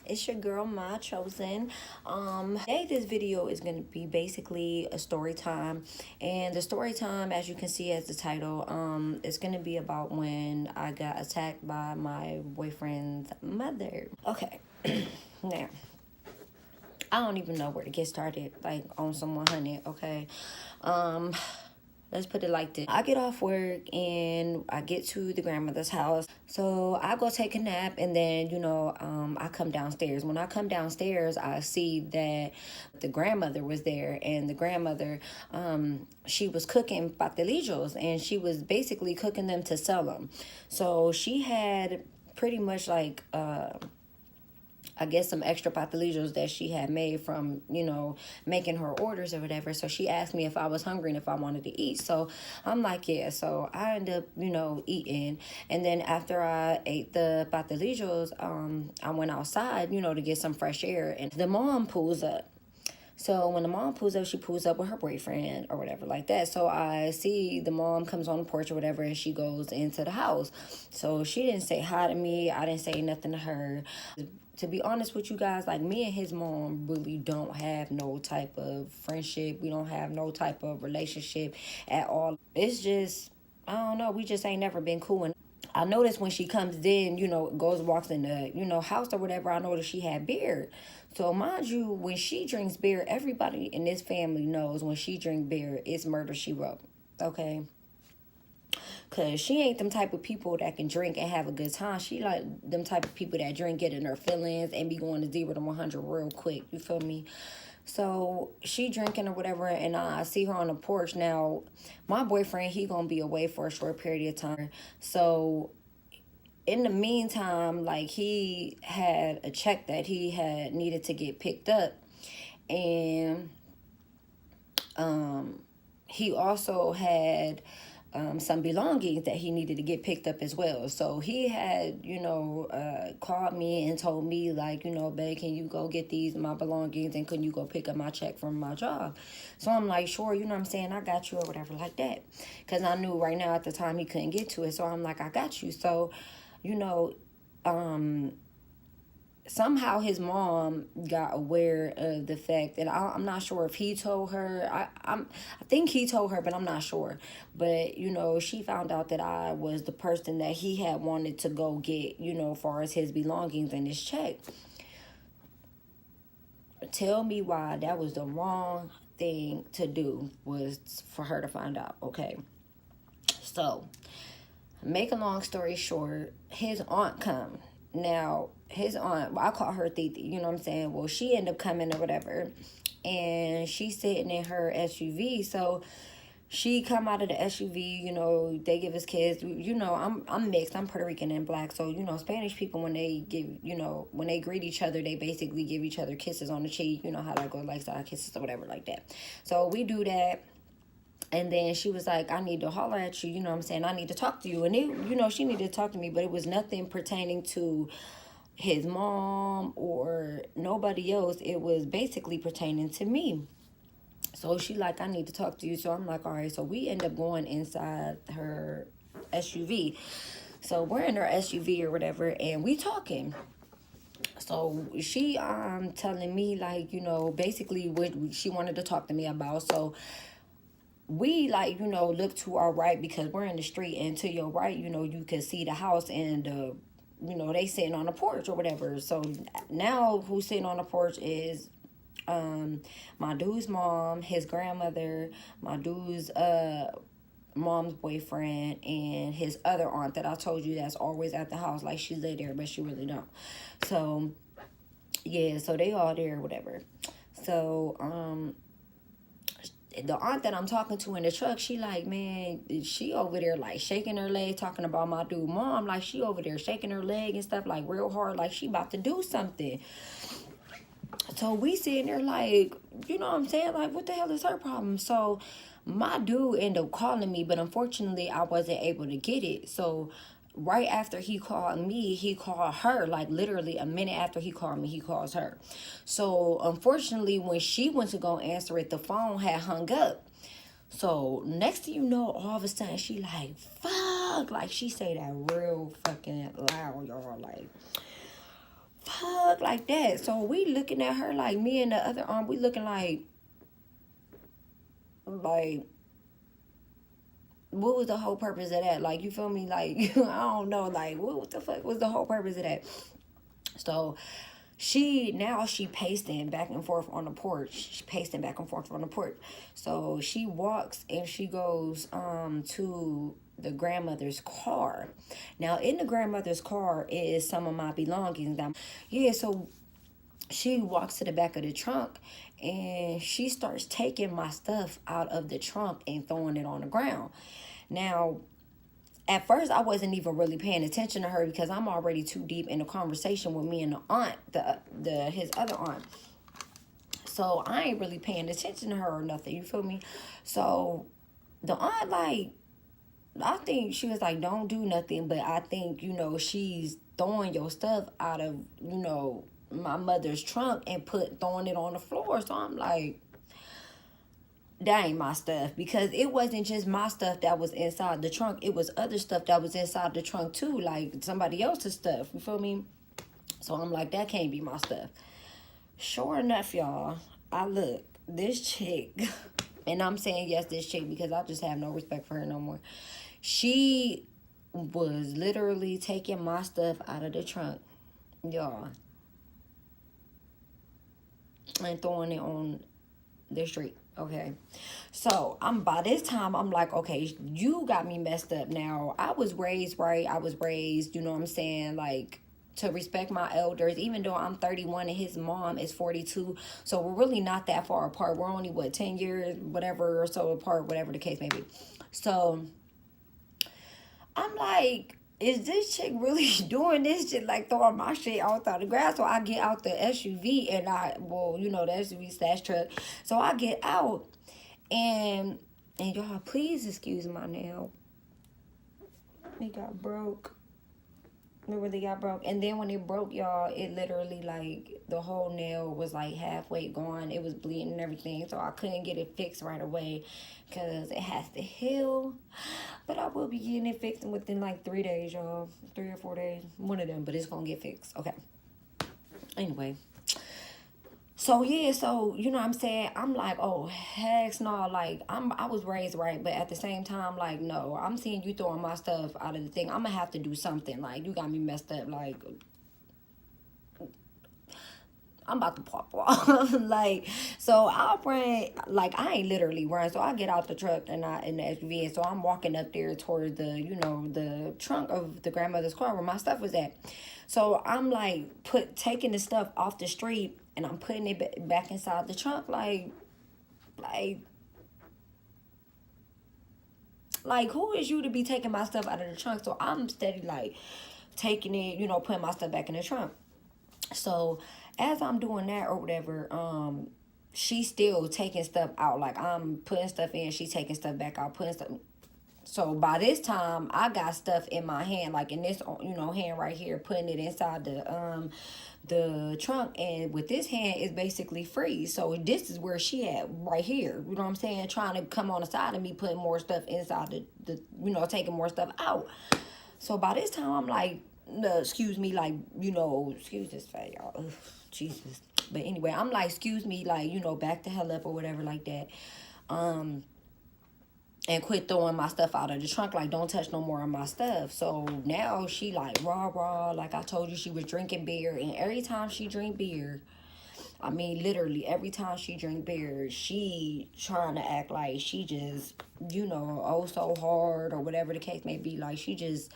It's your girl Ma Chosen. Today this video is gonna be basically a story time, and the story time, as you can see as the title, is gonna be about when I got attacked by my boyfriend's mother. Okay, now I don't even know where to get started, like on some 100. Okay, let's put it like this. I get off work and I get to the grandmother's house. So I go take a nap, and then, I come downstairs. When I come downstairs, I see that the grandmother was there, and the grandmother, she was cooking pastelillos, and she was basically cooking them to sell them. So she had pretty much like, I guess some extra pastelillos that she had made from, making her orders or whatever. So she asked me if I was hungry and if I wanted to eat. So I'm like, yeah. So I end up, eating. And then after I ate the pastelillos, I went outside, to get some fresh air. And the mom pulls up. So when the mom pulls up, she pulls up with her boyfriend or whatever like that. So I see the mom comes on the porch or whatever, and she goes into the house. So she didn't say hi to me. I didn't say nothing to her. To be honest with you guys, like, me and his mom really don't have no type of friendship. We don't have no type of relationship at all. It's just, I don't know, we just ain't never been cool. And I noticed when she comes in, walks in the, house or whatever, I noticed she had beer. So mind you, when she drinks beer, everybody in this family knows when she drink beer, it's murder, she wrote. Okay? Because she ain't them type of people that can drink and have a good time. She like them type of people that drink, get in her feelings, and be going to 0 to 100 real quick. You feel me? So she drinking or whatever, and I see her on the porch. Now, my boyfriend, he gonna be away for a short period of time. So in the meantime, like, he had a check that he had needed to get picked up. And he also had some belongings that he needed to get picked up as well. So he had, called me and told me, like, babe, can you go get my belongings, and can you go pick up my check from my job? So I'm like, sure, you know what I'm saying, I got you or whatever like that. Because I knew right now at the time he couldn't get to it. So I'm like, I got you. So, somehow his mom got aware of the fact that I'm not sure if he told her. I think he told her, but I'm not sure. But, she found out that I was the person that he had wanted to go get, as far as his belongings and his check. Tell me why that was the wrong thing to do, was for her to find out. Okay. So, make a long story short, his aunt come. Now, his aunt, well, I call her Titi, you know what I'm saying? Well, she ended up coming or whatever, and she's sitting in her SUV. So she come out of the SUV, they give us kids. I'm mixed. I'm Puerto Rican and black. So, Spanish people, when they give, when they greet each other, they basically give each other kisses on the cheek. You know how that goes, like side kisses or whatever like that. So we do that. And then she was like, I need to holler at you, you know what I'm saying? I need to talk to you. And it, she needed to talk to me, but it was nothing pertaining to his mom or nobody else. It was basically pertaining to me. So she like, I need to talk to you. So I'm like, all right. So we end up going inside her SUV. So we're in her SUV or whatever, and we talking. So she telling me, like, basically what she wanted to talk to me about. So we, like, look to our right because we're in the street, and to your right, you can see the house, and they sitting on the porch or whatever. So now who's sitting on the porch is my dude's mom, his grandmother, my dude's mom's boyfriend, and his other aunt that I told you that's always at the house. Like, she live there, but she really don't. So yeah, so they all there or whatever. So the aunt that I'm talking to in the truck, she like, man, she over there like shaking her leg, talking about my dude mom. Like, she over there shaking her leg and stuff, like, real hard, like she about to do something. So we sitting there like, you know what I'm saying? Like, what the hell is her problem? So my dude ended up calling me, but unfortunately I wasn't able to get it. So right after he called me, he called her. Like, literally a minute after he called me, he calls her. So unfortunately, when she went to go answer it, the phone had hung up. So next thing you know, all of a sudden she like, fuck. Like, she say that real fucking loud, y'all. Like, fuck. fuck like that? So we looking at her like, me and the other arm, we looking like, what was the whole purpose of that? Like, you feel me? Like, I don't know. Like, what the fuck was the whole purpose of that? So she pacing back and forth on the porch. She's pacing back and forth on the porch. So she walks and she goes to the grandmother's car. Now in the grandmother's car is some of my belongings. Yeah, so she walks to the back of the trunk and she starts taking my stuff out of the trunk and throwing it on the ground. Now, at first, I wasn't even really paying attention to her because I'm already too deep in a conversation with me and the aunt, his other aunt. So I ain't really paying attention to her or nothing. You feel me? So the aunt, like, I think she was like, don't do nothing. But I think, she's throwing your stuff out of, my mother's trunk and throwing it on the floor. So I'm like, that ain't my stuff, because it wasn't just my stuff that was inside the trunk. It was other stuff that was inside the trunk too, like somebody else's stuff. You feel me? So I'm like, that can't be my stuff. Sure enough, y'all, I look, this chick, and I'm saying yes, this chick, because I just have no respect for her no more. She was literally taking my stuff out of the trunk, y'all, and throwing it on the street. Okay, so by this time, I'm like, okay, you got me messed up. Now, I was raised right. I was raised, you know what I'm saying, like, to respect my elders, even though I'm 31 and his mom is 42. So we're really not that far apart. We're only, 10 years, whatever, or so apart, whatever the case may be. So I'm like, is this chick really doing this shit, like throwing my shit out on the grass? So I get out the SUV and the SUV / truck. So I get out and y'all, please excuse my nail. It got broke. It really got broke. And then when it broke, y'all, it literally, like, the whole nail was, like, halfway gone. It was bleeding and everything. So I couldn't get it fixed right away because it has to heal. But I will be getting it fixed within, like, 3 days, y'all. 3 or 4 days. One of them. But it's going to get fixed. Okay. Anyway. So, yeah, so, you know what I'm saying? I'm like, oh, heck no. Like, I was raised right, but at the same time, like, no. I'm seeing you throwing my stuff out of the thing. I'm going to have to do something. Like, you got me messed up. Like, I'm about to pop off. Like, so I ran, like, I ain't literally run. So I get out the truck and in the SUV. And so I'm walking up there towards the trunk of the grandmother's car where my stuff was at. So I'm like taking the stuff off the street and I'm putting it back inside the trunk. Like, who is you to be taking my stuff out of the trunk? So I'm steady, like, taking it, putting my stuff back in the trunk. So as I'm doing that or whatever, she's still taking stuff out. Like, I'm putting stuff in, she's taking stuff back out, putting stuff. So by this time, I got stuff in my hand, like in this, hand right here, putting it inside the trunk. And with this hand, it's basically free. So this is where she at, right here. You know what I'm saying? Trying to come on the side of me, putting more stuff inside the taking more stuff out. So by this time, I'm like, excuse me, like, excuse this fat, y'all. Ugh, Jesus. But anyway, I'm like, excuse me, like, back the hell up or whatever like that. And quit throwing my stuff out of the trunk. Like, don't touch no more of my stuff. So now she like, rah. Like I told you, she was drinking beer. And every time she drink beer, I mean, literally, every time she drink beer, she trying to act like she just, oh so hard or whatever the case may be. Like, she just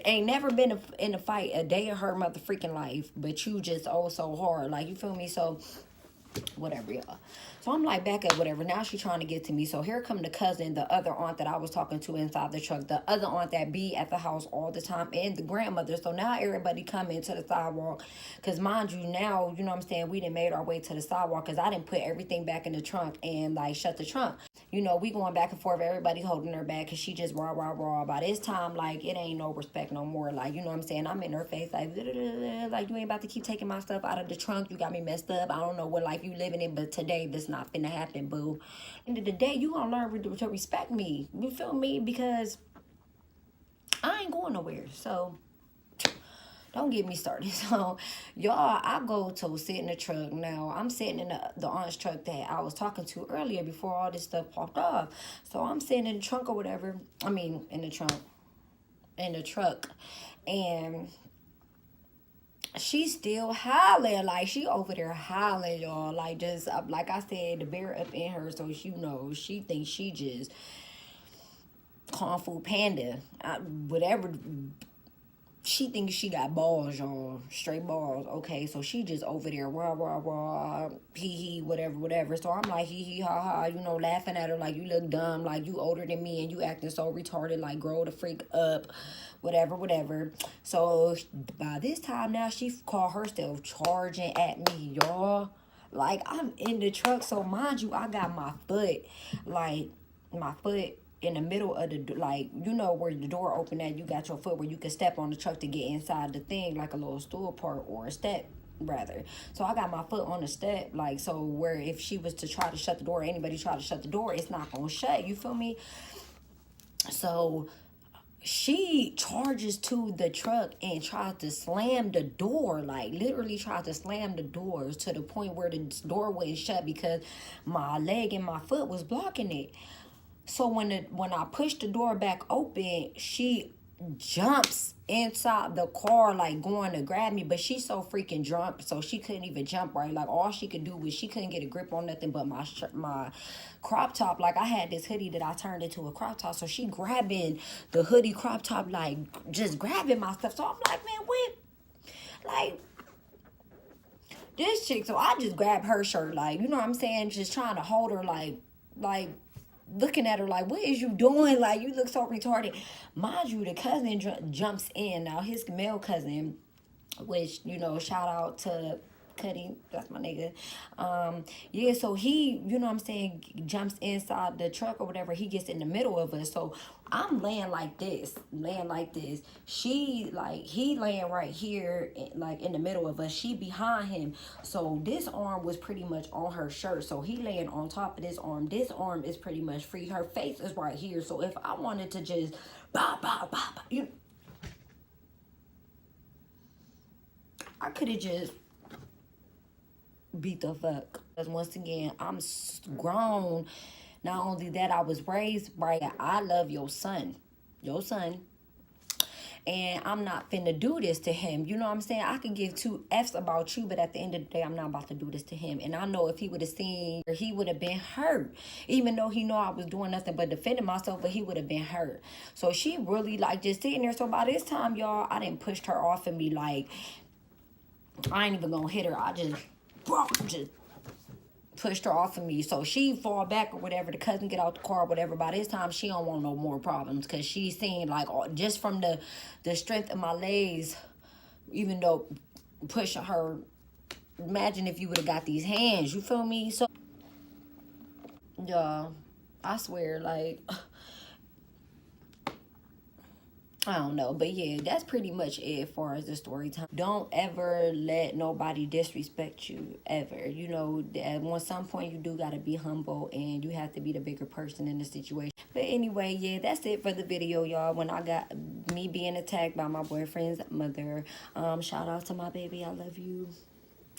ain't never been in a fight a day of her mother freaking life. But you just oh so hard. Like, you feel me? So whatever, y'all. So I'm like, back up, whatever. Now she's trying to get to me. So here come the cousin, the other aunt that I was talking to inside the truck, the other aunt that be at the house all the time, and the grandmother. So now everybody coming to the sidewalk. Because mind you, now, you know what I'm saying, we done made our way to the sidewalk because I didn't put everything back in the trunk and, like, shut the trunk. We going back and forth, everybody holding her back because she just rah. By this time, like, it ain't no respect no more. Like, you know what I'm saying? I'm in her face like, like, you ain't about to keep taking my stuff out of the trunk. You got me messed up. I don't know what life you living in, but today this not finna happen, boo. End of the day, you gonna learn to respect me. You feel me? Because I ain't going nowhere. So Don't get me started. So, y'all, I go to sit in the truck. Now, I'm sitting in the aunt's truck that I was talking to earlier before all this stuff popped off. So, I'm sitting in the trunk or whatever. I mean, in the trunk. In the truck. And she's still hollering. Like, she over there hollering, y'all. Like, just, like I said, the bear up in her. So, you know, she thinks she just Kung Fu Panda. Whatever. She thinks she got balls, y'all. Straight balls. Okay, so she just over there, rah, rah, rah, hee, whatever, whatever. So I'm like, hee, ha, ha, you know, laughing at her like, you look dumb, like, you older than me and you acting so retarded, like, grow the freak up, whatever, whatever. So by this time now, she called herself charging at me, y'all. Like, I'm in the truck, so mind you, I got my foot, like, my foot in the middle of the, like, you know where the door open at, you got your foot where you can step on the truck to get inside the thing, like a little stool part or a step rather. So I got my foot on the step, like, so where if she was to try to shut the door, anybody try to shut the door, it's not gonna shut, you feel me? So she charges to the truck and tries to slam the door, like literally tried to slam the doors to the point where the door wouldn't shut because my leg and my foot was blocking it. So when I push the door back open, she jumps inside the car, like going to grab me, but she's so freaking drunk, so she couldn't even jump right. Like all she could do was she couldn't get a grip on nothing but my crop top. Like I had this hoodie that I turned into a crop top, so she grabbing the hoodie crop top, like just grabbing my stuff. So I'm like, man, what? Like this chick. So I just grabbed her shirt, like, you know what I'm saying, just trying to hold her, like looking at her like, what is you doing? Like, you look so retarded. Mind you, the cousin jumps in. Now, his male cousin, which, you know, shout out to Cuddy, that's my nigga. Yeah, so he, you know what I'm saying, jumps inside the truck or whatever. He gets in the middle of us. So I'm laying like this. She, like, he laying right here, like, in the middle of us. She behind him. So this arm was pretty much on her shirt. So he laying on top of this arm is pretty much free. Her face is right here. So if I wanted to just, I could have just beat the fuck. Because once again, I'm grown. Not only that, I was raised right. I love your son. And I'm not finna do this to him. You know what I'm saying? I can give two F's about you, but at the end of the day, I'm not about to do this to him. And I know if he would have seen, he would have been hurt. Even though he know I was doing nothing but defending myself, but he would have been hurt. So she really, like, just sitting there. So by this time, y'all, I didn't push her off and be like, I ain't even gonna hit her. I just pushed her off of me. So she fall back or whatever. The cousin get out the car or whatever. By this time, she don't want no more problems. Because she seen, like, just from the strength of my legs, even though pushing her, imagine if you would have got these hands. You feel me? So, y'all, I swear, like, I don't know, but yeah, that's pretty much it as far as the story time. Don't ever let nobody disrespect you, ever. You know, at some point you do gotta be humble and you have to be the bigger person in the situation. But anyway, yeah, that's it for the video, y'all. When I got me being attacked by my boyfriend's mother, shout out to my baby, I love you.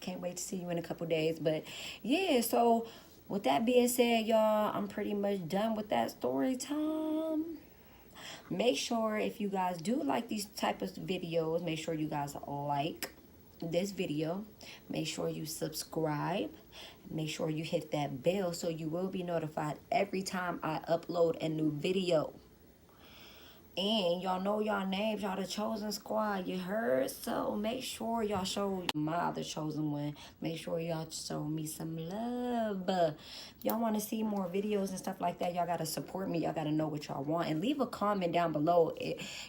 Can't wait to see you in a couple days. But yeah, so with that being said, y'all, I'm pretty much done with that story time. Make sure if you guys do like these type of videos, make sure you guys like this video. Make sure you subscribe. Make sure you hit that bell so you will be notified every time I upload a new video. And y'all know y'all names, y'all the chosen squad, you heard? So make sure y'all show my other chosen one. Make sure y'all show me some love. Y'all want to see more videos and stuff like that, y'all got to support me. Y'all got to know what y'all want. And leave a comment down below,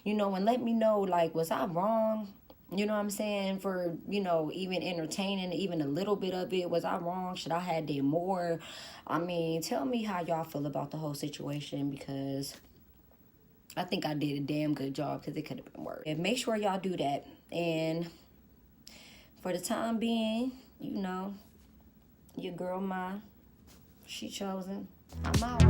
you know, and let me know, like, was I wrong? You know what I'm saying? For, you know, even entertaining, even a little bit of it. Was I wrong? Should I have did more? I mean, tell me how y'all feel about the whole situation, because I think I did a damn good job, because it could have been worse. And make sure y'all do that. And for the time being, you know, your girl, she chosen. I'm out.